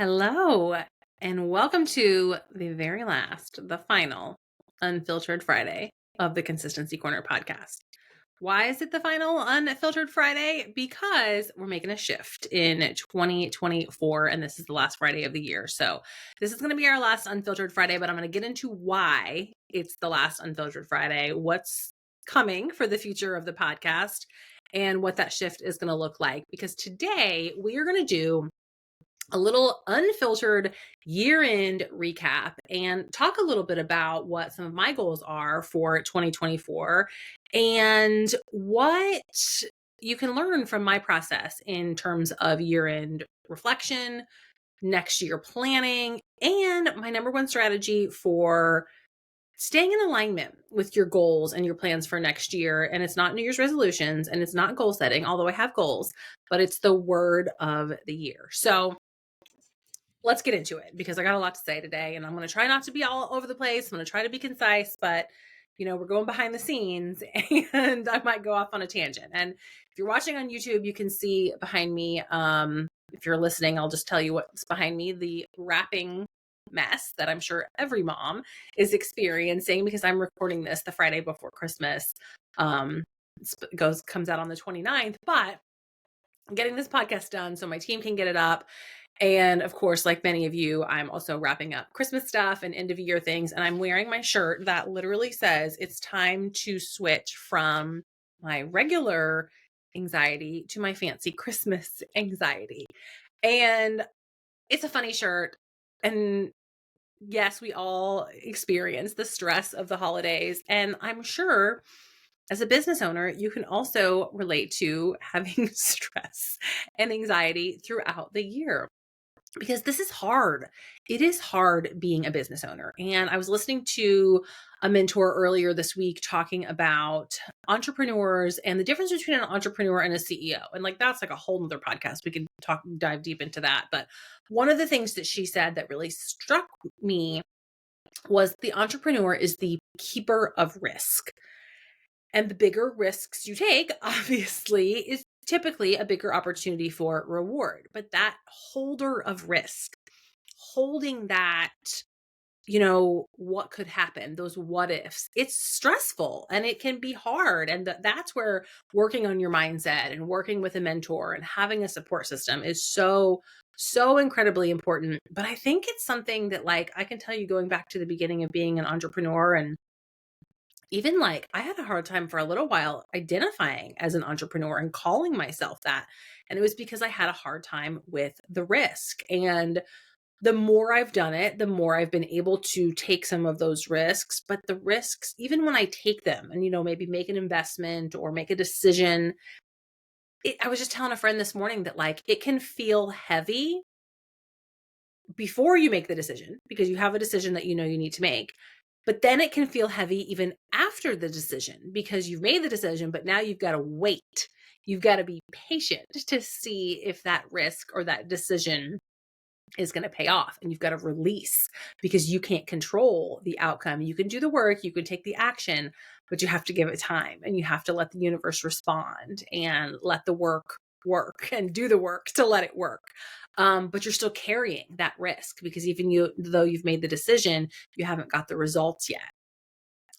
Hello, and welcome to the very last, the final Unfiltered Friday of the Consistency Corner podcast. Why is it the final Unfiltered Friday? Because we're making a shift in 2024, and this is the last Friday of the year. So this is going to be our last Unfiltered Friday, but I'm going to get into why it's the last Unfiltered Friday, what's coming for the future of the podcast, and what that shift is going to look like. Because today we are going to do a little unfiltered year-end recap and talk a little bit about what some of my goals are for 2024 and what you can learn from my process in terms of year-end reflection, next year planning, and my number one strategy for staying in alignment with your goals and your plans for next year. And it's not New Year's resolutions and it's not goal setting, although I have goals, but it's the word of the year. So let's get into it because I got a lot to say today and I'm going to try not to be all over the place. I'm going to try to be concise, but we're going behind the scenes and I might go off on a tangent. And if you're watching on YouTube, you can see behind me. If you're listening, I'll just tell you what's behind me, the wrapping mess that I'm sure every mom is experiencing because I'm recording this the Friday before Christmas. Comes out on the 29th, but I'm getting this podcast done so my team can get it up. And of course, like many of you, I'm also wrapping up Christmas stuff and end of year things. And I'm wearing my shirt that literally says it's time to switch from my regular anxiety to my fancy Christmas anxiety. And it's a funny shirt. And yes, we all experience the stress of the holidays. And I'm sure as a business owner, you can also relate to having stress and anxiety throughout the year because this is hard. It is hard being a business owner. And I was listening to a mentor earlier this week talking about entrepreneurs and the difference between an entrepreneur and a CEO. And that's like a whole nother podcast. We can dive deep into that. But one of the things that she said that really struck me was the entrepreneur is the keeper of risk. And the bigger risks you take, obviously, is typically a bigger opportunity for reward. But that holder of risk, holding that, what could happen, those what ifs, it's stressful and it can be hard. And that's where working on your mindset and working with a mentor and having a support system is so, so incredibly important. But I think it's something that I can tell you going back to the beginning of being an entrepreneur and even I had a hard time for a little while identifying as an entrepreneur and calling myself that. And it was because I had a hard time with the risk. And the more I've done it, the more I've been able to take some of those risks. But the risks, even when I take them and, maybe make an investment or make a decision, I was just telling a friend this morning that it can feel heavy before you make the decision because you have a decision that you need to make. But then it can feel heavy even after the decision because you've made the decision, but now you've got to wait. You've got to be patient to see if that risk or that decision is going to pay off. And you've got to release because you can't control the outcome. You can do the work, you can take the action, but you have to give it time and you have to let the universe respond and let the work and do the work to let it work. But you're still carrying that risk because even though you've made the decision, you haven't got the results yet.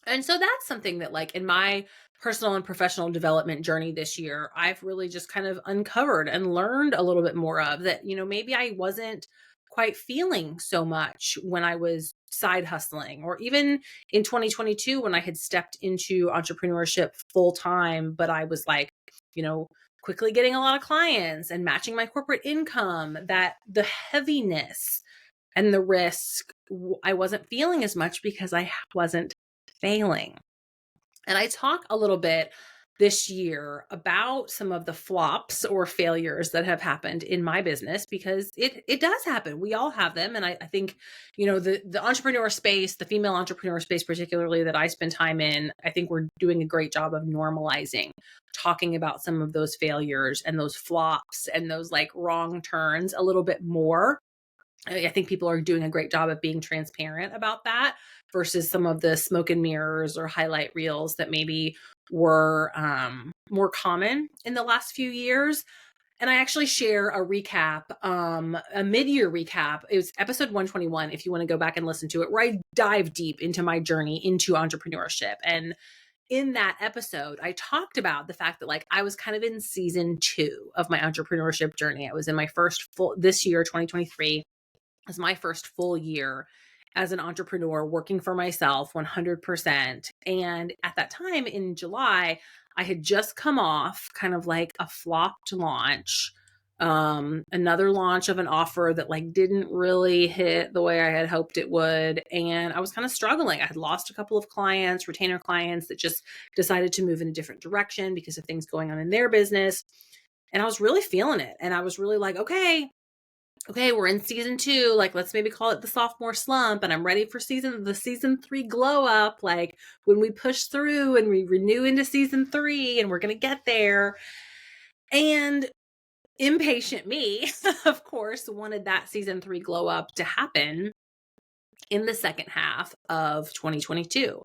And so that's something that in my personal and professional development journey this year, I've really just kind of uncovered and learned a little bit more of that, maybe I wasn't quite feeling so much when I was side hustling or even in 2022 when I had stepped into entrepreneurship full time, but I was quickly getting a lot of clients and matching my corporate income, that the heaviness and the risk, I wasn't feeling as much because I wasn't failing. And I talk a little bit this year about some of the flops or failures that have happened in my business because it does happen. We all have them. And I think, the entrepreneur space, the female entrepreneur space, particularly that I spend time in, I think we're doing a great job of normalizing, talking about some of those failures and those flops and those wrong turns a little bit more. I think people are doing a great job of being transparent about that versus some of the smoke and mirrors or highlight reels that maybe were more common in the last few years. And I actually share a recap, a mid-year recap. It was episode 121, if you want to go back and listen to it, where I dive deep into my journey into entrepreneurship. And in that episode, I talked about the fact that like I was kind of in season 2 of my entrepreneurship journey. I was in my first full, this year, 2023, was my first full year as an entrepreneur working for myself 100%. And at that time in July, I had just come off kind of like a flopped launch, another launch of an offer that like didn't really hit the way I had hoped it would. And I was kind of struggling. I had lost a couple of clients, retainer clients that just decided to move in a different direction because of things going on in their business. And I was really feeling it. And I was really like, okay, we're in season 2. Like, let's maybe call it the sophomore slump. And I'm ready for the season 3 glow up. Like when we push through and we renew into season 3 and we're going to get there. And impatient me, of course, wanted that season 3 glow up to happen in the second half of 2022.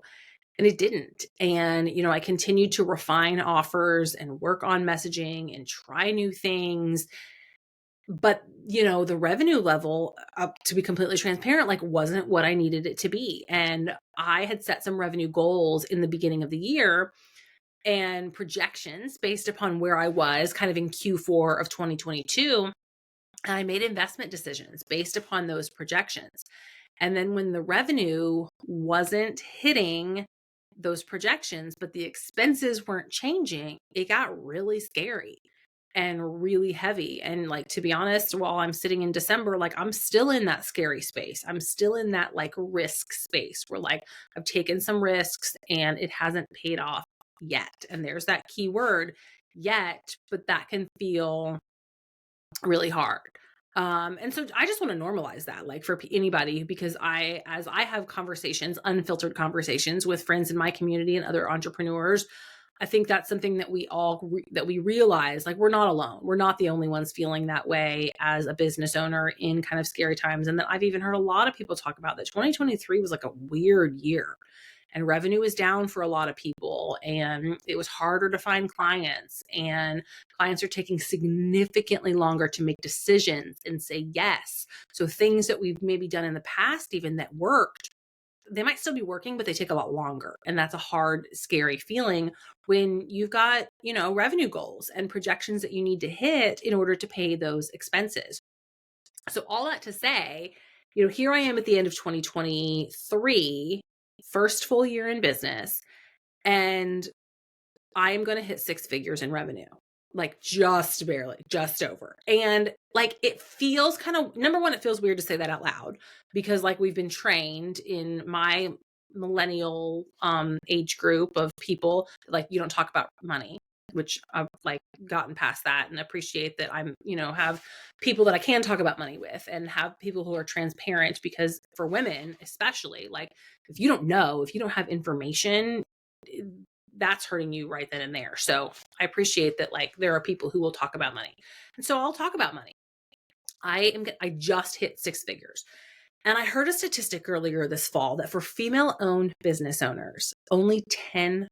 And it didn't. And, I continued to refine offers and work on messaging and try new things. But, the revenue level, up to be completely transparent, like wasn't what I needed it to be. And I had set some revenue goals in the beginning of the year and projections based upon where I was kind of in Q4 of 2022. And I made investment decisions based upon those projections. And then when the revenue wasn't hitting those projections, but the expenses weren't changing, it got really scary and really heavy. And like, to be honest, while I'm sitting in December, like I'm still in that scary space. I'm still in that like risk space where like I've taken some risks and it hasn't paid off yet. And there's that key word, yet, but that can feel really hard. And so I just want to normalize that, like for anybody, because as I have conversations, unfiltered conversations with friends in my community and other entrepreneurs, I think that's something that that we realize, like we're not alone. We're not the only ones feeling that way as a business owner in kind of scary times. And that I've even heard a lot of people talk about that 2023 was like a weird year. And revenue was down for a lot of people, and it was harder to find clients, and clients are taking significantly longer to make decisions and say yes. So things that we've maybe done in the past, even that worked, they might still be working, but they take a lot longer. And that's a hard, scary feeling when you've got, revenue goals and projections that you need to hit in order to pay those expenses. So all that to say, here I am at the end of 2023, first full year in business, and I am going to hit 6 figures in revenue, like just barely, just over. And like, it feels kind of, number one, it feels weird to say that out loud because like we've been trained in my millennial age group of people, like you don't talk about money, which I've like gotten past that and appreciate that I'm, have people that I can talk about money with and have people who are transparent, because for women, especially, like if you don't have information, that's hurting you right then and there. So I appreciate that. Like there are people who will talk about money. And so I'll talk about money. I just hit 6 figures. And I heard a statistic earlier this fall that for female owned business owners, only 10%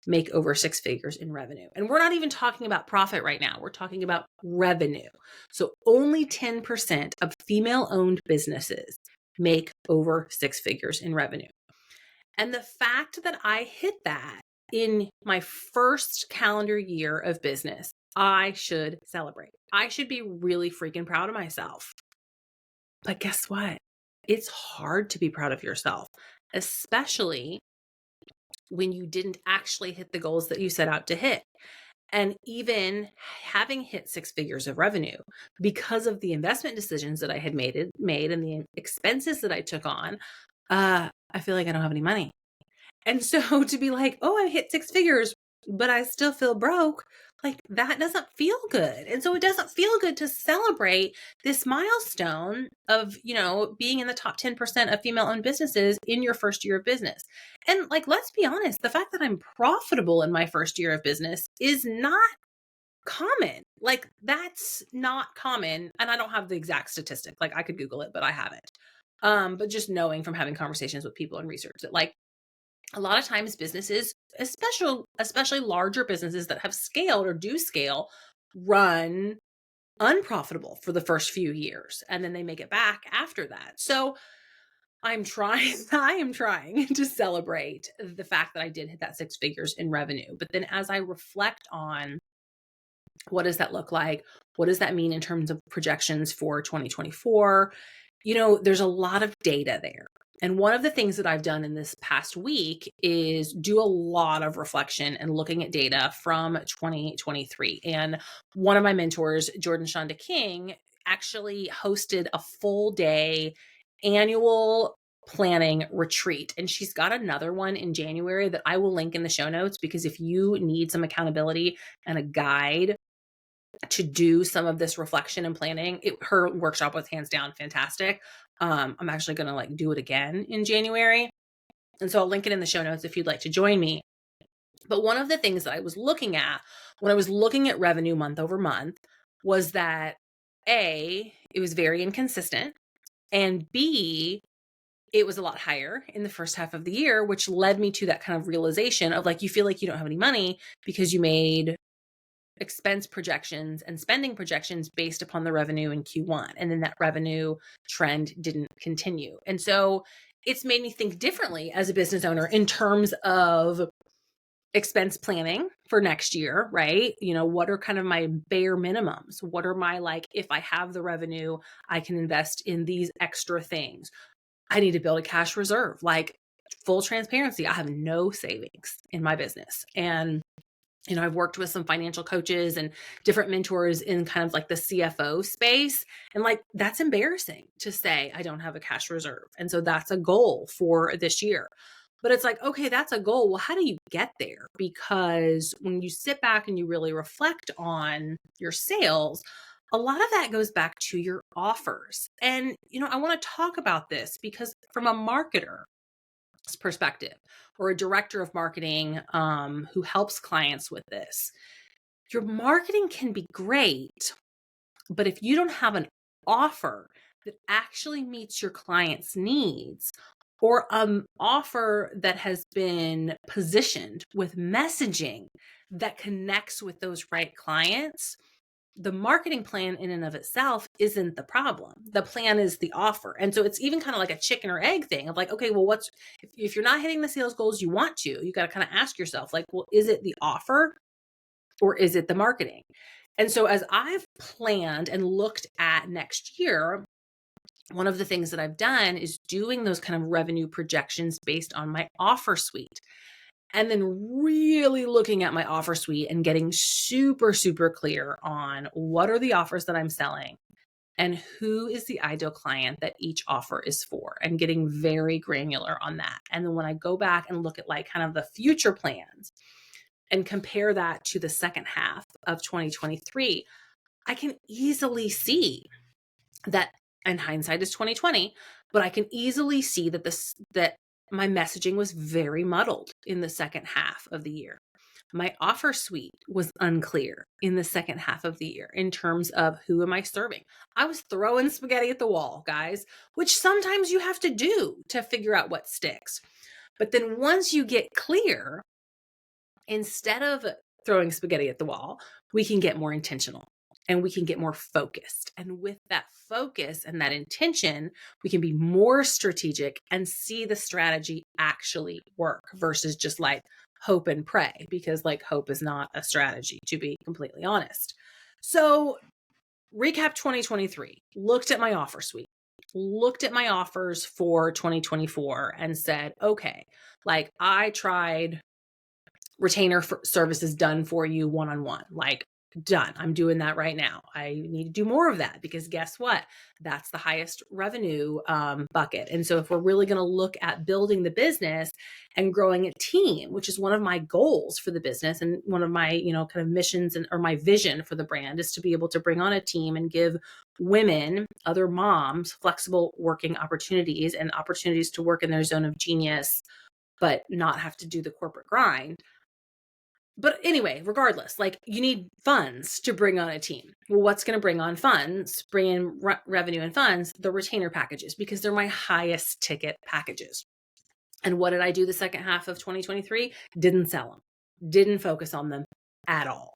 make over 6 figures in revenue. And we're not even talking about profit right now. We're talking about revenue. So only 10% of female owned businesses make over 6 figures in revenue. And the fact that I hit that in my first calendar year of business, I should celebrate. I should be really freaking proud of myself. But guess what? It's hard to be proud of yourself, especially when you didn't actually hit the goals that you set out to hit. And even having hit 6 figures of revenue, because of the investment decisions that I had made and the expenses that I took on, I feel like I don't have any money. And so to be like, oh, I hit 6 figures, but I still feel broke, like that doesn't feel good. And so it doesn't feel good to celebrate this milestone of, being in the top 10% of female owned businesses in your first year of business. And like, let's be honest, the fact that I'm profitable in my first year of business is not common. Like that's not common. And I don't have the exact statistic. Like I could Google it, but I haven't. But just knowing from having conversations with people and research that like, a lot of times businesses, especially larger businesses that have scaled or do scale, run unprofitable for the first few years, and then they make it back after that. So I am trying to celebrate the fact that I did hit that six figures in revenue. But then as I reflect on what does that look like? What does that mean in terms of projections for 2024? There's a lot of data there. And one of the things that I've done in this past week is do a lot of reflection and looking at data from 2023. And one of my mentors, Jordan Shonda King, actually hosted a full day annual planning retreat. And she's got another one in January that I will link in the show notes, because if you need some accountability and a guide to do some of this reflection and planning, her workshop was hands down fantastic. I'm actually going to do it again in January. And so I'll link it in the show notes if you'd like to join me. But one of the things that I was looking at when I was looking at revenue month over month was that A, it was very inconsistent, and B, it was a lot higher in the first half of the year, which led me to that kind of realization of you feel like you don't have any money because you made expense projections and spending projections based upon the revenue in Q1. And then that revenue trend didn't continue. And so it's made me think differently as a business owner in terms of expense planning for next year, right? What are kind of my bare minimums? What are my, if I have the revenue, I can invest in these extra things. I need to build a cash reserve. Full transparency, I have no savings in my business. And I've worked with some financial coaches and different mentors in kind of the CFO space. And that's embarrassing to say I don't have a cash reserve. And so that's a goal for this year. But it's okay, that's a goal. Well, how do you get there? Because when you sit back and you really reflect on your sales, a lot of that goes back to your offers. And, I want to talk about this because from a marketer perspective, or a director of marketing who helps clients with this, your marketing can be great, but if you don't have an offer that actually meets your client's needs, or an offer that has been positioned with messaging that connects with those right clients, the marketing plan in and of itself isn't the problem. The plan is the offer. And so it's even kind of like a chicken or egg thing of okay, well, if you're not hitting the sales goals you want to, you got to kind of ask yourself well, is it the offer or is it the marketing? And so as I've planned and looked at next year, one of the things that I've done is doing those kind of revenue projections based on my offer suite. And then really looking at my offer suite and getting super, super clear on what are the offers that I'm selling and who is the ideal client that each offer is for, and getting very granular on that. And then when I go back and look at kind of the future plans and compare that to the second half of 2023, I can easily see that, and hindsight is 2020, but I can easily see that my messaging was very muddled in the second half of the year. My offer suite was unclear in the second half of the year in terms of who am I serving. I was throwing spaghetti at the wall, guys, which sometimes you have to do to figure out what sticks. But then once you get clear, instead of throwing spaghetti at the wall, we can get more intentional. And we can get more focused. And with that focus and that intention, we can be more strategic and see the strategy actually work versus just hope and pray, because hope is not a strategy, to be completely honest. So recap 2023, looked at my offer suite, looked at my offers for 2024 and said, okay, I tried retainer services done for you one-on-one, done. I'm doing that right now. I need to do more of that because guess what? That's the highest revenue bucket. And so if we're really going to look at building the business and growing a team, which is one of my goals for the business and one of my, kind of missions or my vision for the brand, is to be able to bring on a team and give women, other moms, flexible working opportunities and opportunities to work in their zone of genius, but not have to do the corporate grind. But anyway, regardless, you need funds to bring on a team. Well, what's going to bring on funds, bring in revenue and funds? The retainer packages, because they're my highest ticket packages. And what did I do the second half of 2023? Didn't sell them, didn't focus on them at all.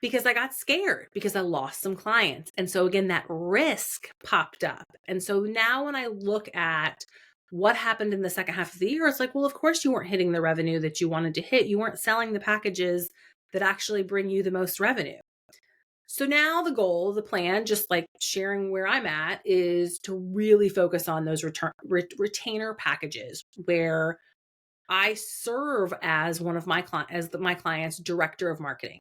because I got scared because I lost some clients. And so again, that risk popped up. And so now when I look at what happened in the second half of the year, it's like, well, of course you weren't hitting the revenue that you wanted to hit. You weren't selling the packages that actually bring you the most revenue. So now the goal, the plan, just like sharing where I'm at, is to really focus on those retainer packages where I serve as one of my my client's director of marketing.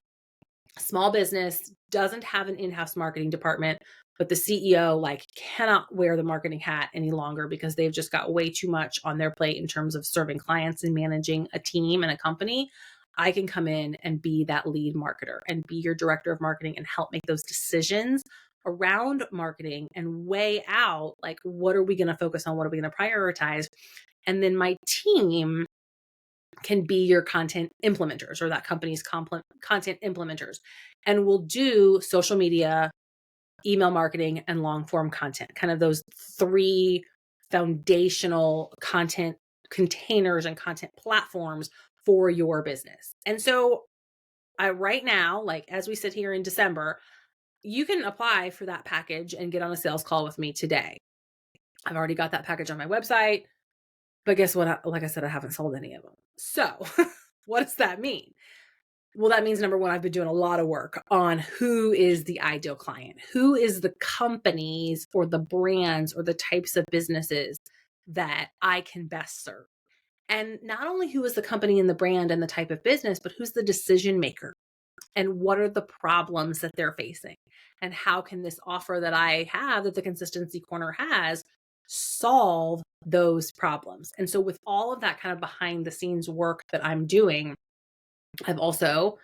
Small business doesn't have an in-house marketing department, but the CEO like cannot wear the marketing hat any longer because they've just got way too much on their plate in terms of serving clients and managing a team and a company. I can come in and be that lead marketer and be your director of marketing and help make those decisions around marketing and weigh out like, what are we going to focus on? What are we going to prioritize? And then my team can be your content implementers or that company's content implementers. And we'll do social media, email marketing, and long form content, kind of those three foundational content containers and content platforms for your business. And so right now, like as we sit here in December, you can apply for that package and get on a sales call with me today. I've already got that package on my website. But guess what? Like I said, I haven't sold any of them. So what does that mean? Well, that means number one, I've been doing a lot of work on who is the ideal client, who is the companies or the brands or the types of businesses that I can best serve. And not only who is the company and the brand and the type of business, but who's the decision maker and what are the problems that they're facing and how can this offer that I have, that the Consistency Corner has, solve those problems. And so with all of that kind of behind the scenes work that I'm doing, I've also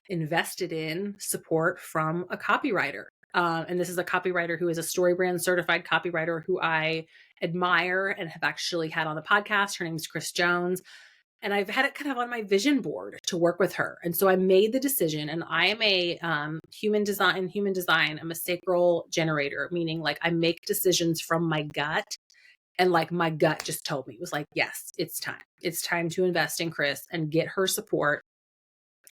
invested in support from a copywriter. And this is a copywriter who is a StoryBrand certified copywriter who I admire and have actually had on the podcast. Her name is Chris Jones. And I've had it kind of on my vision board to work with her. And so I made the decision, and I am a human design. I'm a sacral generator, meaning like I make decisions from my gut. And like my gut just told me, it was like, yes, it's time. It's time to invest in Chris and get her support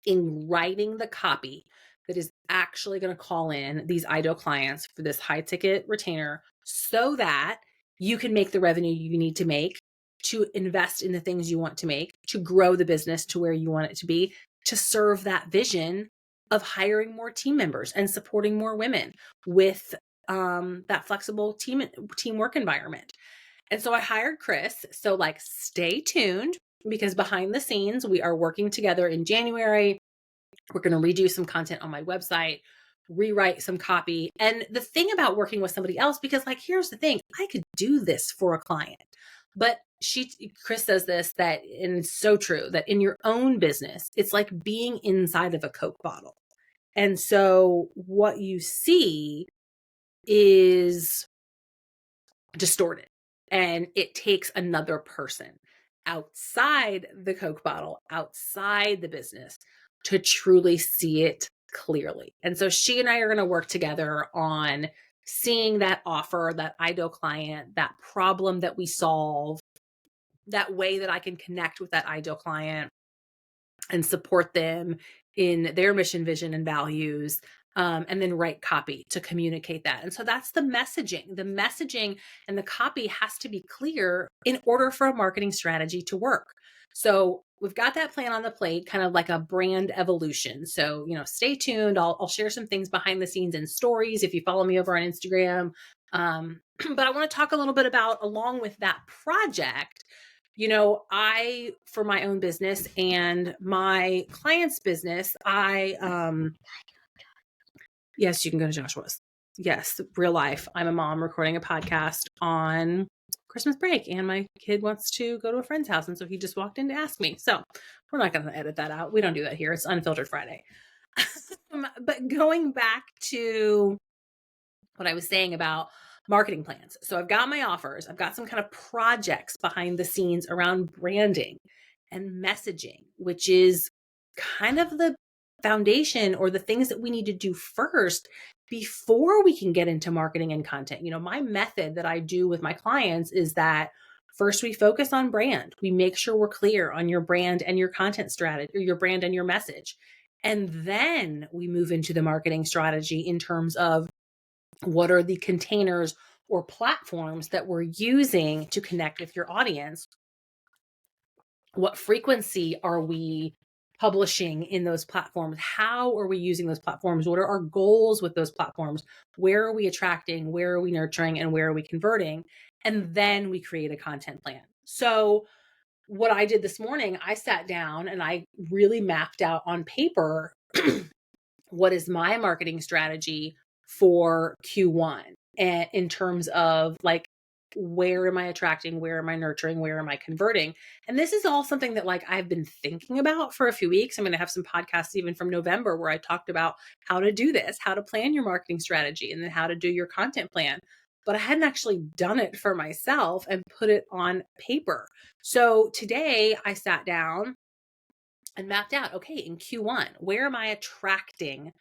in writing the copy that is actually going to call in these ideal clients for this high ticket retainer so that you can make the revenue you need to make to invest in the things you want to make, to grow the business to where you want it to be, to serve that vision of hiring more team members and supporting more women with that flexible teamwork environment. And so I hired Chris. So like, stay tuned because behind the scenes, we are working together in January. We're going to redo some content on my website, rewrite some copy. And the thing about working with somebody else, because like, here's the thing, I could do this for a client, but Chris says this, that, and it's so true, that in your own business, it's like being inside of a Coke bottle. And so what you see is distorted, and it takes another person outside the Coke bottle, outside the business, to truly see it clearly. And so she and I are going to work together on seeing that offer, that ideal client, that problem that we solve, that way that I can connect with that ideal client and support them in their mission, vision, and values. And then write copy to communicate that. And so that's the messaging. The messaging and the copy has to be clear in order for a marketing strategy to work. So we've got that plan on the plate, kind of like a brand evolution. So, stay tuned. I'll share some things behind the scenes in stories if you follow me over on Instagram. But I want to talk a little bit about, along with that project, for my own business and my client's business, yes, you can go to Joshua's. Yes, real life. I'm a mom recording a podcast on Christmas break, and my kid wants to go to a friend's house. And so he just walked in to ask me. So we're not going to edit that out. We don't do that here. It's Unfiltered Friday. But going back to what I was saying about marketing plans. So I've got my offers. I've got some kind of projects behind the scenes around branding and messaging, which is kind of the foundation or the things that we need to do first before we can get into marketing and content. My method that I do with my clients is that first we focus on brand. We make sure we're clear on your brand and your content strategy, or your brand and your message. And then we move into the marketing strategy in terms of what are the containers or platforms that we're using to connect with your audience? What frequency are we publishing in those platforms? How are we using those platforms? What are our goals with those platforms? Where are we attracting? Where are we nurturing? And where are we converting? And then we create a content plan. So, what I did this morning, I sat down and I really mapped out on paper what is my marketing strategy for Q1, and in terms of like, where am I attracting, where am I nurturing, where am I converting? And this is all something that like I've been thinking about for a few weeks. I'm going to have some podcasts even from November where I talked about how to do this, how to plan your marketing strategy, and then how to do your content plan. But I hadn't actually done it for myself and put it on paper. So today I sat down and mapped out, okay, in Q1, where am I attracting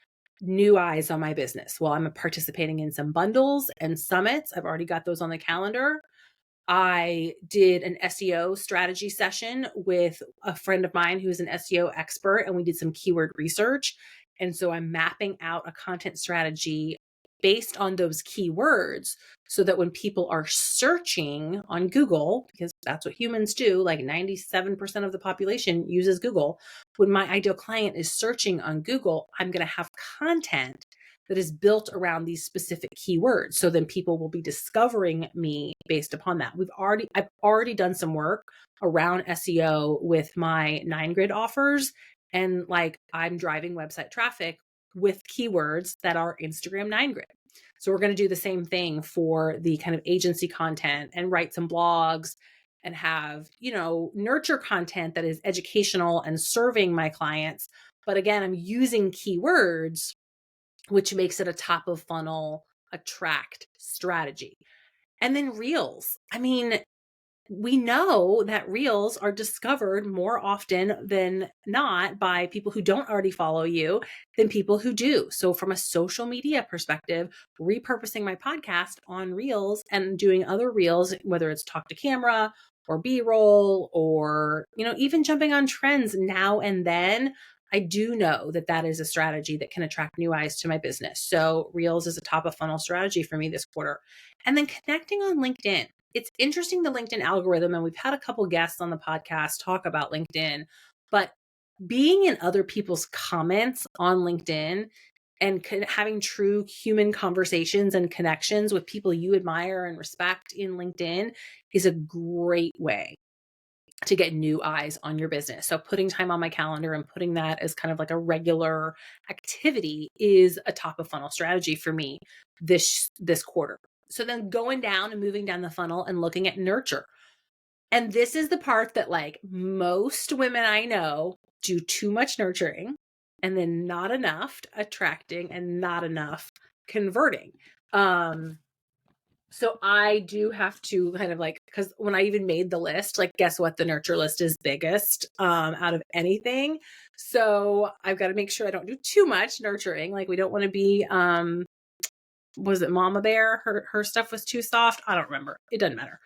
new eyes on my business? Well, I'm participating in some bundles and summits. I've already got those on the calendar. I did an SEO strategy session with a friend of mine who's an SEO expert, and we did some keyword research. And so I'm mapping out a content strategy based on those keywords so that when people are searching on Google, because that's what humans do, like 97% of the population uses Google. When my ideal client is searching on Google, I'm going to have content that is built around these specific keywords. So then people will be discovering me based upon that. I've already done some work around SEO with my 9 grid offers. And like I'm driving website traffic with keywords that are Instagram 9 grid. So we're going to do the same thing for the kind of agency content and write some blogs and have, nurture content that is educational and serving my clients. But again, I'm using keywords, which makes it a top of funnel attract strategy. And then reels. I mean, we know that reels are discovered more often than not by people who don't already follow you than people who do. So from a social media perspective, repurposing my podcast on reels and doing other reels, whether it's talk to camera or B-roll or, even jumping on trends now and then, I do know that that is a strategy that can attract new eyes to my business. So reels is a top of funnel strategy for me this quarter. And then connecting on LinkedIn. It's interesting, the LinkedIn algorithm, and we've had a couple guests on the podcast talk about LinkedIn, but being in other people's comments on LinkedIn and having true human conversations and connections with people you admire and respect in LinkedIn is a great way to get new eyes on your business. So putting time on my calendar and putting that as kind of like a regular activity is a top of funnel strategy for me this quarter. So then going down and moving down the funnel and looking at nurture. And this is the part that like most women I know do too much nurturing and then not enough attracting and not enough converting. So I do have to kind of like, because when I even made the list, like, guess what? The nurture list is biggest out of anything. So I've got to make sure I don't do too much nurturing. Like, we don't want to be, was it Mama Bear? Her stuff was too soft. I don't remember. It doesn't matter.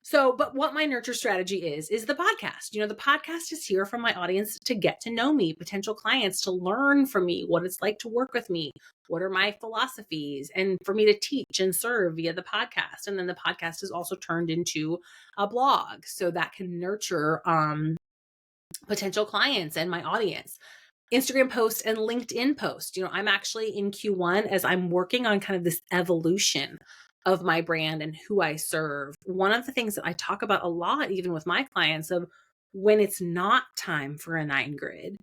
So, but what my nurture strategy is the podcast. The podcast is here for my audience to get to know me, potential clients to learn from me, what it's like to work with me, what are my philosophies, and for me to teach and serve via the podcast. And then the podcast is also turned into a blog so that can nurture potential clients and my audience. Instagram posts and LinkedIn posts. I'm actually in Q1 as I'm working on kind of this evolution of my brand and who I serve. One of the things that I talk about a lot, even with my clients, of when it's not time for a 9 grid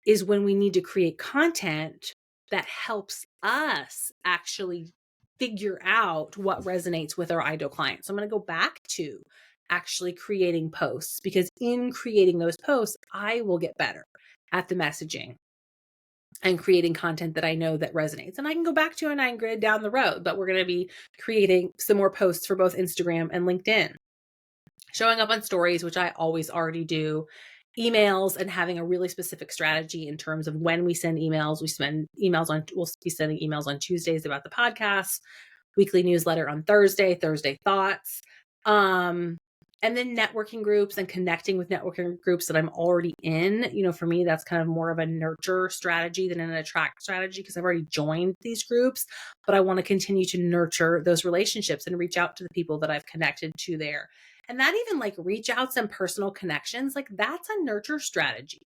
is when we need to create content that helps us actually figure out what resonates with our ideal clients. So I'm going to go back to actually creating posts, because in creating those posts, I will get better at the messaging and creating content that I know that resonates. And I can go back to a 9 grid down the road, but we're going to be creating some more posts for both Instagram and LinkedIn. Showing up on stories, which I always already do, emails, and having a really specific strategy in terms of when we send emails. We'll be sending emails on Tuesdays about the podcast, weekly newsletter on Thursday thoughts. And then networking groups and connecting with networking groups that I'm already in. For me, that's kind of more of a nurture strategy than an attract strategy because I've already joined these groups, but I want to continue to nurture those relationships and reach out to the people that I've connected to there. And that even like reach outs and personal connections, like that's a nurture strategy.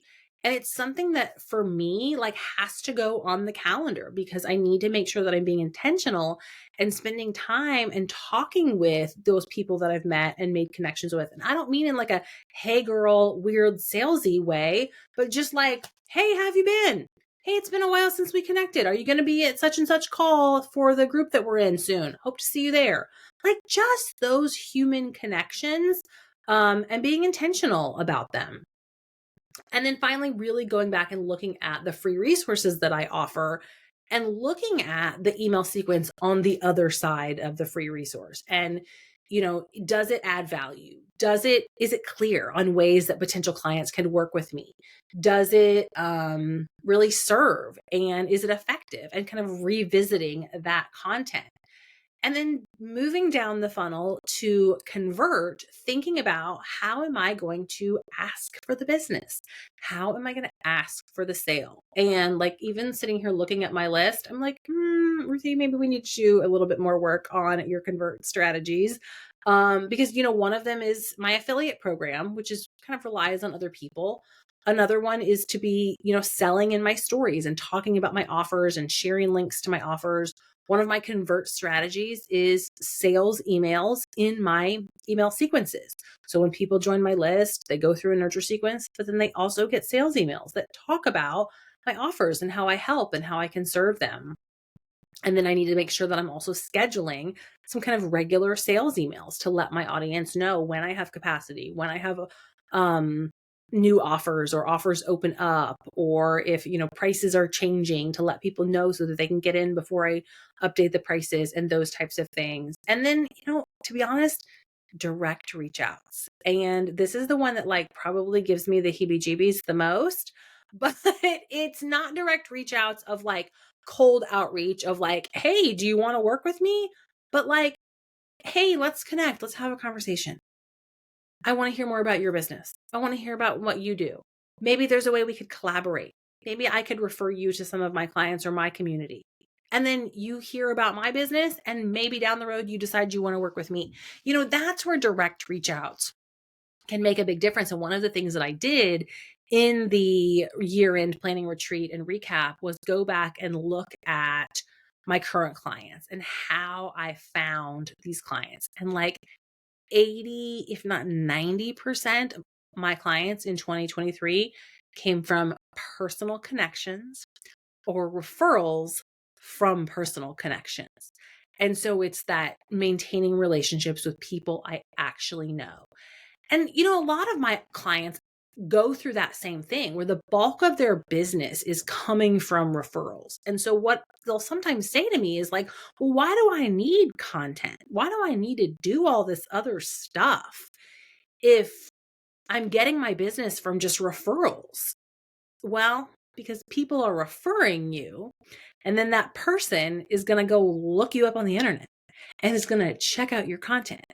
And it's something that for me, like has to go on the calendar because I need to make sure that I'm being intentional and spending time and talking with those people that I've met and made connections with. And I don't mean in like a, hey girl, weird salesy way, but just like, hey, how have you been? Hey, it's been a while since we connected. Are you going to be at such and such call for the group that we're in soon? Hope to see you there. Like just those human connections, and being intentional about them. And then finally, really going back and looking at the free resources that I offer and looking at the email sequence on the other side of the free resource. And, does it add value? Is it clear on ways that potential clients can work with me? Does it really serve? And is it effective? And kind of revisiting that content. And then moving down the funnel to convert, thinking about how am I going to ask for the business? How am I going to ask for the sale? And like even sitting here looking at my list, I'm like, Ruthie, maybe we need to do a little bit more work on your convert strategies. Because, one of them is my affiliate program, which is kind of relies on other people. Another one is to be, selling in my stories and talking about my offers and sharing links to my offers. One of my convert strategies is sales emails in my email sequences. So when people join my list, they go through a nurture sequence, but then they also get sales emails that talk about my offers and how I help and how I can serve them. And then I need to make sure that I'm also scheduling some kind of regular sales emails to let my audience know when I have capacity, when I have new offers or offers open up, or if, prices are changing to let people know so that they can get in before I update the prices and those types of things. And then, to be honest, direct reach outs. And this is the one that like probably gives me the heebie jeebies the most, but it's not direct reach outs of like cold outreach of like, hey, do you want to work with me? But like, hey, let's connect. Let's have a conversation. I want to hear more about your business. I want to hear about what you do. Maybe there's a way we could collaborate. Maybe I could refer you to some of my clients or my community. And then you hear about my business and maybe down the road you decide you want to work with me. That's where direct reach outs can make a big difference. And one of the things that I did in the year-end planning retreat and recap was go back and look at my current clients and how I found these clients. And like 80, if not 90% of my clients in 2023 came from personal connections or referrals from personal connections. And so it's that maintaining relationships with people I actually know. And, a lot of my clients go through that same thing where the bulk of their business is coming from referrals. And so what they'll sometimes say to me is like, well, why do I need content? Why do I need to do all this other stuff if I'm getting my business from just referrals? Well, because people are referring you, and then that person is going to go look you up on the internet and is going to check out your content.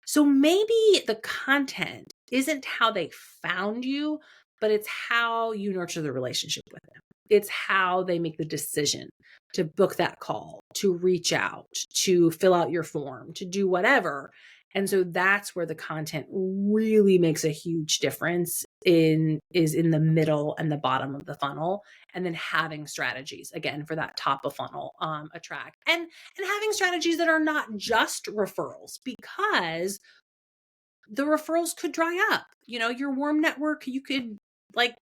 So maybe the content isn't how they found you, but it's how you nurture the relationship with them. It's how they make the decision to book that call, to reach out, to fill out your form, to do whatever. And so that's where the content really makes a huge difference is in the middle and the bottom of the funnel. And then having strategies again for that top of funnel attract and having strategies that are not just referrals, because the referrals could dry up. Your warm network, you could like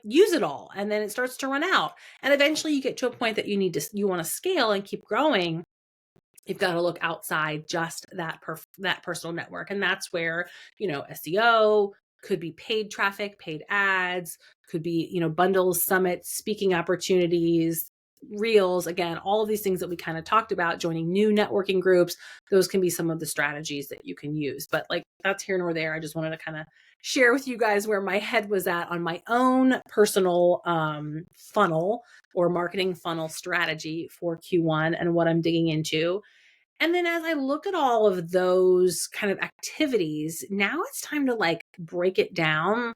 use it all and then it starts to run out. And eventually you get to a point that you want to scale and keep growing. You've got to look outside just that personal network. And that's where, SEO could be paid traffic, paid ads, could be, bundles, summits, speaking opportunities, reels, again, all of these things that we kind of talked about, joining new networking groups. Those can be some of the strategies that you can use. But like that's here nor there. I just wanted to kind of share with you guys where my head was at on my own personal funnel or marketing funnel strategy for Q1 and what I'm digging into. And then as I look at all of those kind of activities, now it's time to like break it down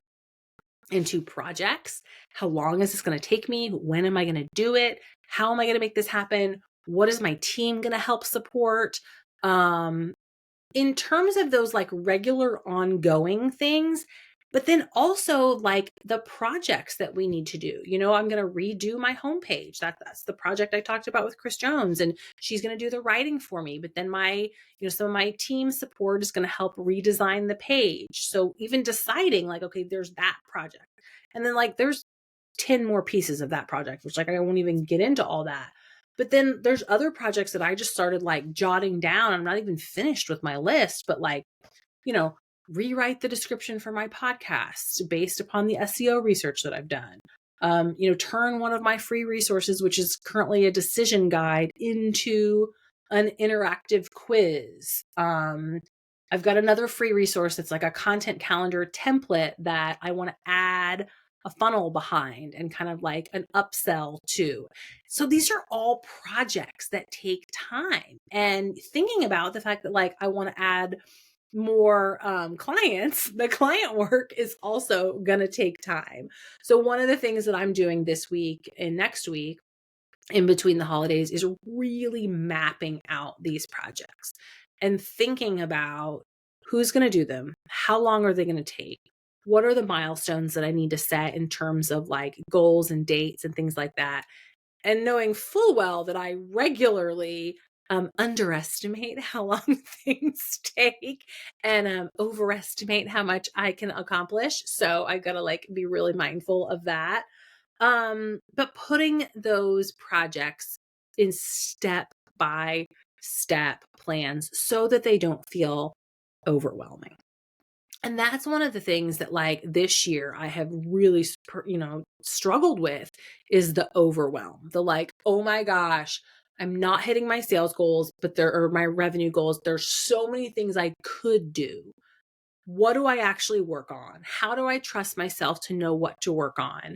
into projects. How long is this going to take me? When am I going to do it? How am I going to make this happen? What is my team going to help support? Um, in terms of those like regular ongoing things, but then also like the projects that we need to do. I'm going to redo my homepage. That's the project I talked about with Chris Jones, and she's going to do the writing for me. But then some of my team support is going to help redesign the page. So even deciding like, okay, there's that project. And then like there's 10 more pieces of that project, which like I won't even get into all that. But then there's other projects that I just started like jotting down. I'm not even finished with my list, but like, you know, rewrite the description for my podcast based upon the SEO research that I've done. Turn one of my free resources, which is currently a decision guide, into an interactive quiz. I've got another free resource that's like a content calendar template that I want to add a funnel behind and kind of like an upsell to. So these are all projects that take time. And thinking about the fact that like I want to add more clients, the client work is also going to take time. So one of the things that I'm doing this week and next week in between the holidays is really mapping out these projects and thinking about who's going to do them, how long are they going to take, what are the milestones that I need to set in terms of like goals and dates and things like that, and knowing full well that I regularly underestimate how long things take and overestimate how much I can accomplish. So I gotta like be really mindful of that. But putting those projects in step by step plans so that they don't feel overwhelming. And that's one of the things that like this year I have really, struggled with is the overwhelm. The like, oh my gosh, I'm not hitting my sales goals, but there are my revenue goals. There's so many things I could do. What do I actually work on? How do I trust myself to know what to work on?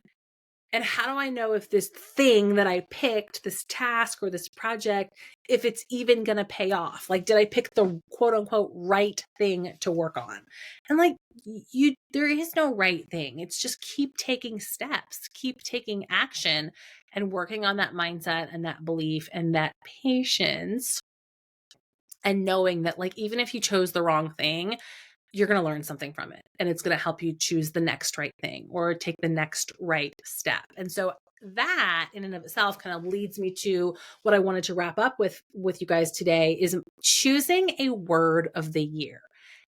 And how do I know if this thing that I picked, this task or this project, if it's even going to pay off? Like, did I pick the quote unquote right thing to work on? And like, there is no right thing. It's just keep taking steps, keep taking action and working on that mindset and that belief and that patience, and knowing that like, even if you chose the wrong thing, you're going to learn something from it, and it's going to help you choose the next right thing or take the next right step. And so that in and of itself kind of leads me to what I wanted to wrap up with you guys today is choosing a word of the year.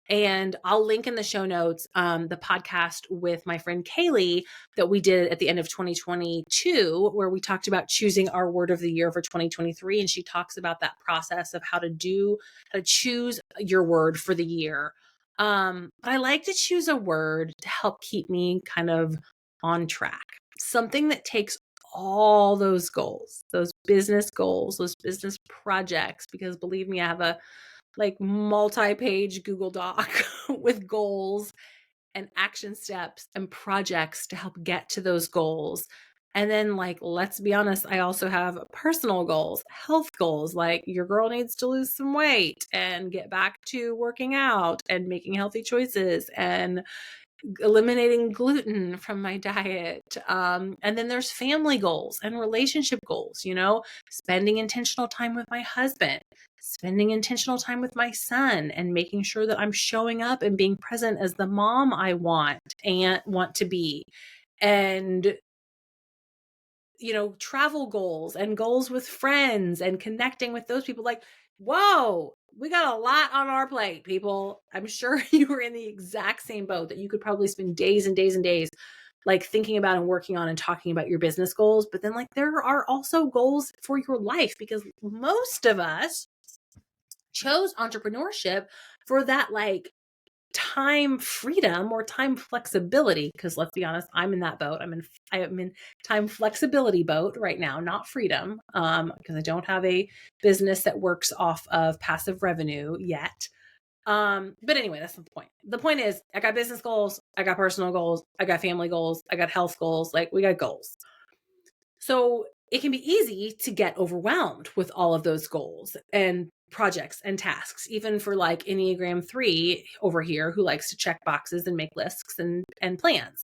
And I'll link in the show notes the podcast with my friend Kaylee that we did at the end of 2022, where we talked about choosing our word of the year for 2023. And she talks about that process of how to choose your word for the year. But I like to choose a word to help keep me kind of on track. Something that takes all those goals, those business projects, because believe me, I have a like multi-page Google Doc with goals and action steps and projects to help get to those goals. And then like, let's be honest, I also have personal goals, health goals, like your girl needs to lose some weight and get back to working out and making healthy choices and eliminating gluten from my diet. And then there's family goals and relationship goals, spending intentional time with my husband, spending intentional time with my son, and making sure that I'm showing up and being present as the mom I want to be. And travel goals and goals with friends and connecting with those people. Like, whoa, we got a lot on our plate, people. I'm sure you were in the exact same boat, that you could probably spend days and days and days like thinking about and working on and talking about your business goals. But then like there are also goals for your life, because most of us chose entrepreneurship for that like time freedom or time flexibility, because let's be honest, I'm in that boat. I'm in time flexibility boat right now, not freedom, because I don't have a business that works off of passive revenue yet. But anyway, that's the point. The point is, I got business goals, I got personal goals, I got family goals, I got health goals. Like, we got goals. So it can be easy to get overwhelmed with all of those goals and projects and tasks, even for like Enneagram 3 over here, who likes to check boxes and make lists and plans.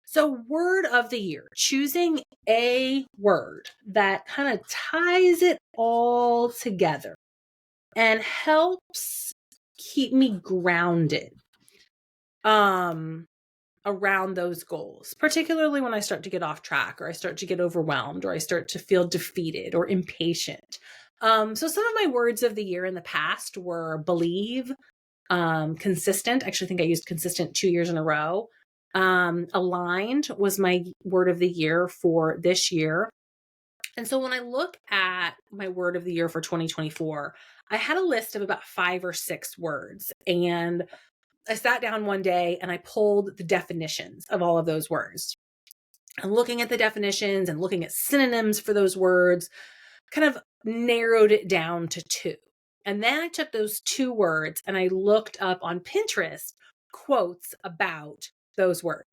So, word of the year, choosing a word that kind of ties it all together and helps keep me grounded around those goals, particularly when I start to get off track, or I start to get overwhelmed, or I start to feel defeated or impatient. So some of my words of the year in the past were believe, consistent. I actually think I used consistent 2 years in a row. Aligned was my word of the year for this year. And so when I look at my word of the year for 2024, I had a list of about 5 or 6 words. And I sat down one day and I pulled the definitions of all of those words. And looking at the definitions and looking at synonyms for those words, kind of narrowed it down to 2. And then I took those 2 words and I looked up on Pinterest quotes about those words.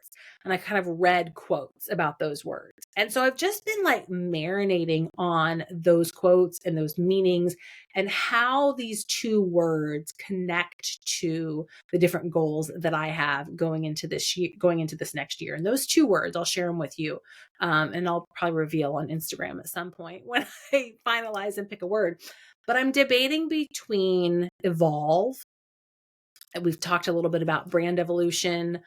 And I kind of read quotes about those words. And so I've just been like marinating on those quotes and those meanings and how these 2 words connect to the different goals that I have going into this year, going into this next year. And those 2 words, I'll share them with you. And I'll probably reveal on Instagram at some point when I finalize and pick a word. But I'm debating between evolve. We've talked a little bit about brand evolution,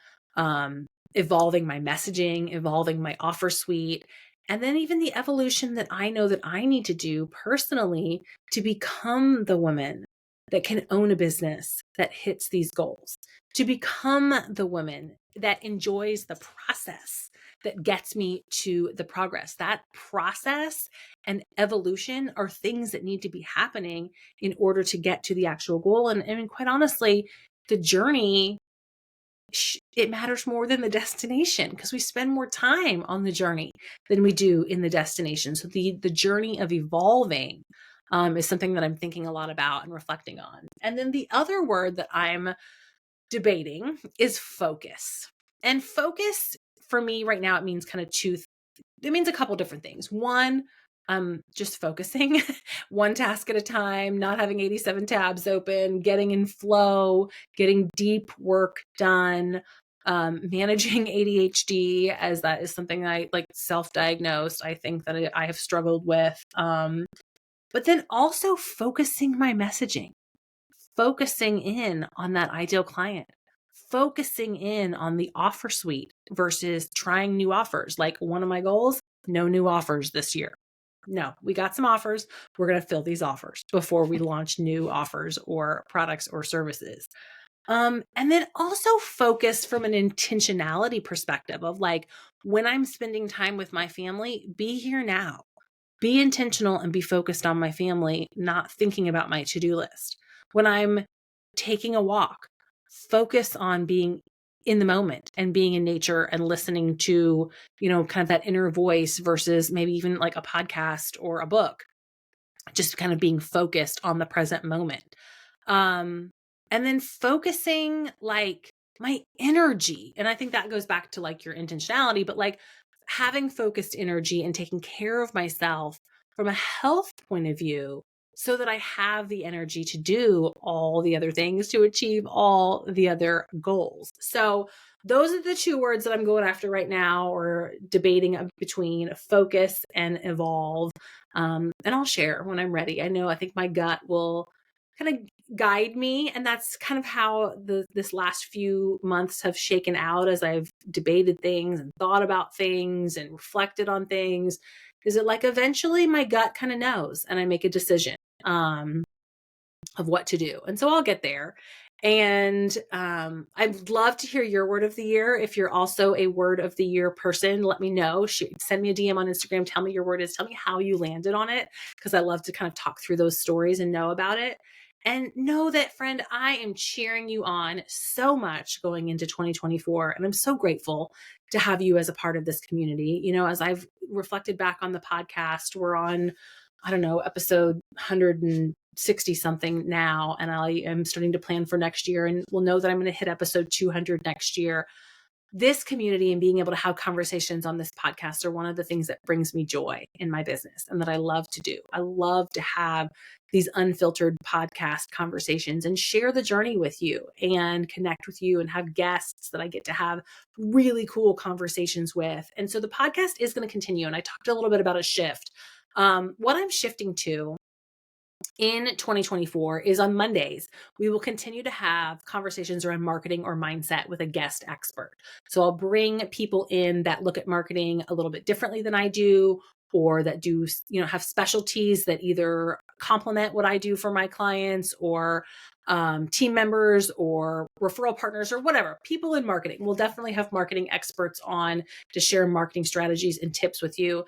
evolving my messaging, evolving my offer suite, and then even the evolution that I know that I need to do personally to become the woman that can own a business that hits these goals, to become the woman that enjoys the process that gets me to the progress. That process and evolution are things that need to be happening in order to get to the actual goal. And I mean, quite honestly, the journey, it matters more than the destination, because we spend more time on the journey than we do in the destination. So the journey of evolving is something that I'm thinking a lot about and reflecting on. And then the other word that I'm debating is focus. And focus for me right now, it means kind of it means a couple different things. One, just focusing one task at a time, not having 87 tabs open, getting in flow, getting deep work done, managing ADHD, as that is something I like self-diagnosed. I think that I have struggled with. But then also focusing my messaging, focusing in on that ideal client, focusing in on the offer suite versus trying new offers. Like one of my goals, no new offers this year. No, we got some offers. We're going to fill these offers before we launch new offers or products or services. And then also focus from an intentionality perspective of like, when I'm spending time with my family, be here now, be intentional and be focused on my family, not thinking about my to-do list. When I'm taking a walk, focus on being in the moment and being in nature and listening to, kind of that inner voice versus maybe even like a podcast or a book, just kind of being focused on the present moment. And then focusing like my energy. And I think that goes back to like your intentionality, but like having focused energy and taking care of myself from a health point of view so that I have the energy to do all the other things to achieve all the other goals. So those are the 2 words that I'm going after right now, or debating between focus and evolve. And I'll share when I'm ready. I think my gut will kind of guide me. And that's kind of how this last few months have shaken out as I've debated things and thought about things and reflected on things. Is it like eventually my gut kind of knows and I make a decision of what to do. And so I'll get there. And I'd love to hear your word of the year. If you're also a word of the year person, let me know. Send me a DM on Instagram. Tell me your word is. Tell me how you landed on it, because I love to kind of talk through those stories and know about it. And know that, friend, I am cheering you on so much going into 2024. And I'm so grateful to have you as a part of this community. As I've reflected back on the podcast, we're on, I don't know, episode 160 something now. And I am starting to plan for next year, and we'll know that I'm going to hit episode 200 next year. this community and being able to have conversations on this podcast are one of the things that brings me joy in my business and that I love to do. I love to have these unfiltered podcast conversations and share the journey with you and connect with you and have guests that I get to have really cool conversations with. And so the podcast is going to continue. And I talked a little bit about a shift. What I'm shifting to in 2024 is on Mondays, we will continue to have conversations around marketing or mindset with a guest expert. So I'll bring people in that look at marketing a little bit differently than I do, or that do, have specialties that either complement what I do for my clients or team members or referral partners or whatever. People in marketing. We'll definitely have marketing experts on to share marketing strategies and tips with you.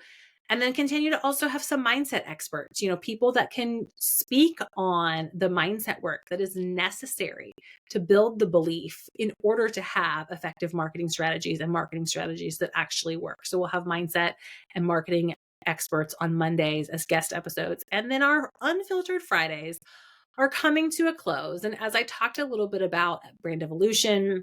And then continue to also have some mindset experts, people that can speak on the mindset work that is necessary to build the belief in order to have effective marketing strategies and marketing strategies that actually work. So we'll have mindset and marketing experts on Mondays as guest episodes. And then our Unfiltered Fridays are coming to a close. And as I talked a little bit about brand evolution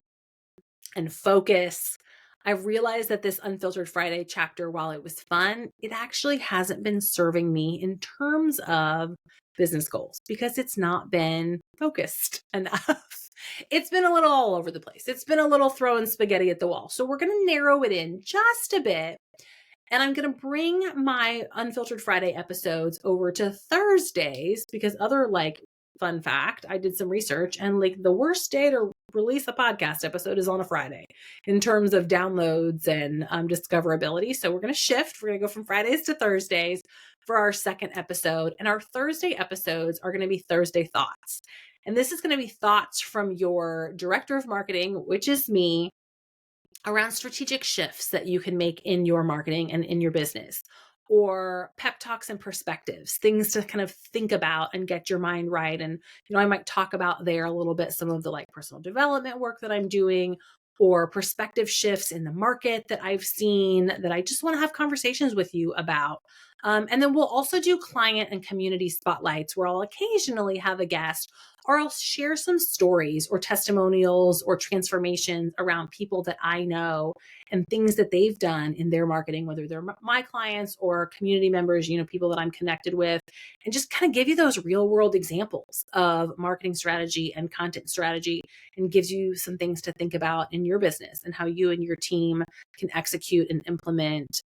and focus, I've realized that this Unfiltered Friday chapter, while it was fun, it actually hasn't been serving me in terms of business goals because it's not been focused enough. It's been a little all over the place. It's been a little throwing spaghetti at the wall. So we're going to narrow it in just a bit. And I'm going to bring my Unfiltered Friday episodes over to Thursdays because fun fact, I did some research and the worst day to release a podcast episode is on a Friday in terms of downloads and discoverability. So we're going to shift. We're going to go from Fridays to Thursdays for our second episode. And our Thursday episodes are going to be Thursday Thoughts. And this is going to be thoughts from your director of marketing, which is me, around strategic shifts that you can make in your marketing and in your business, or pep talks and perspectives, things to kind of think about and get your mind right. And, I might talk about there a little bit some of the personal development work that I'm doing or perspective shifts in the market that I've seen that I just want to have conversations with you about. And then we'll also do client and community spotlights where I'll occasionally have a guest or I'll share some stories or testimonials or transformations around people that I know and things that they've done in their marketing, whether they're my clients or community members, people that I'm connected with, and just kind of give you those real world examples of marketing strategy and content strategy and gives you some things to think about in your business and how you and your team can execute and implement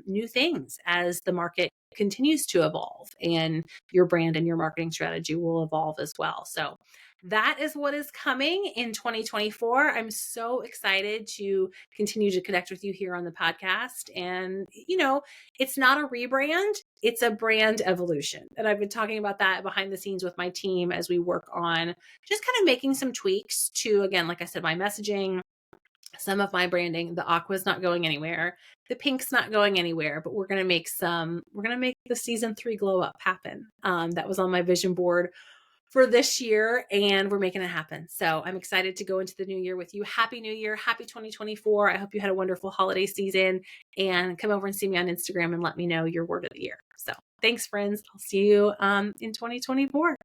new things as the market continues to evolve and your brand and your marketing strategy will evolve as well. So that is what is coming in 2024. I'm so excited to continue to connect with you here on the podcast. And, it's not a rebrand, it's a brand evolution. And I've been talking about that behind the scenes with my team as we work on just kind of making some tweaks to, again, like I said, my messaging, some of my branding. The aqua's not going anywhere. The pink's not going anywhere, but we're going to make the season 3 glow up happen. That was on my vision board for this year and we're making it happen. So I'm excited to go into the new year with you. Happy New Year. Happy 2024. I hope you had a wonderful holiday season and come over and see me on Instagram and let me know your word of the year. So thanks, friends. I'll see you in 2024.